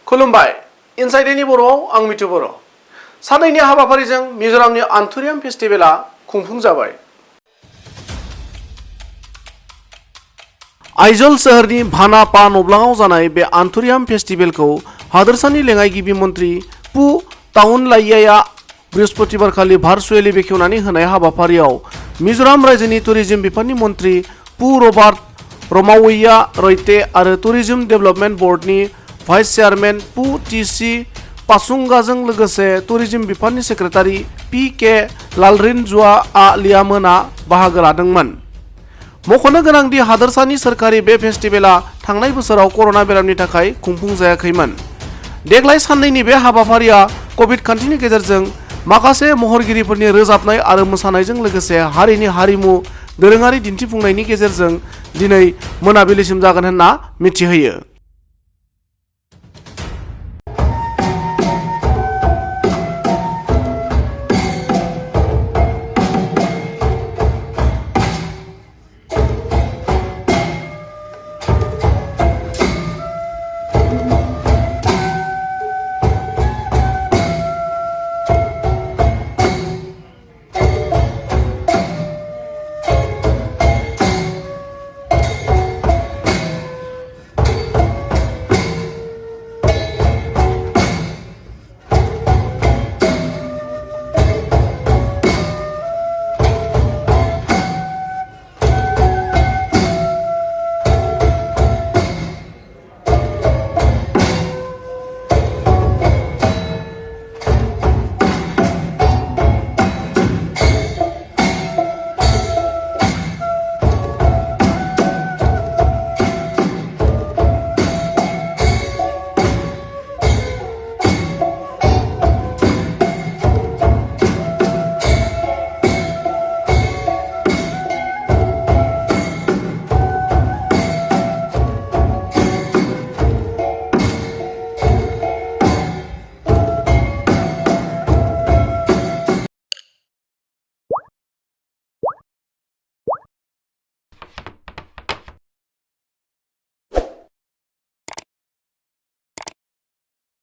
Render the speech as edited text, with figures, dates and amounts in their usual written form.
खुलुमबाय इनसाइडनि बर'आव आं मिथु बर'। सानैनि हाबाफारिजों मिजोरामनि आन्थुरियाम फेस्टिभेला खुंफुंजाबाय। आइजल सोहोरनि भानापा नब्लाङाव जानाय बे आन्थुरियाम फेस्टिभेलखौ हादोरसानि लेङाइगिरि मन्त्रि पु ताउनलाइयाया बृहस्पतिबारखालि भार्चुवेलि बेखेवनानै होनाय हाबाफारियाव मिजोराम रायजोनि टुरिजम बिफाननि मन्त्रि पु रबार्ट रमावैया रयटे आरो टुरिजम डेभेलपमेन्ट बर्डनि भाइस चेयारमेन पु टिसि पासुंगाजों लोगोसे टुरिजम बिफाननि सेक्रेटारि पि के लालरिनजुआ लियामोना बाहागो लादोंमोन। मख'नो गोनांदि हादोरसानि सोरखारि बे फेस्टिभेला थांनाय बोसोराव कर'ना बेरामनि थाखाय खुंफुंजायाखैमोन। देग्लाय साननैनि बे हाबाफारिया कभिड खान्थिनि गेजेरजों माखासे महरगिरिफोरनि रोजाबनाय आरो मोसानायजों लोगोसे हारिनि हारिमु दोरोङारि दिन्थिफुंनायनि गेजेरजों दिनै मोनाबिलिसिम जागोन होनना मिथिहोयो।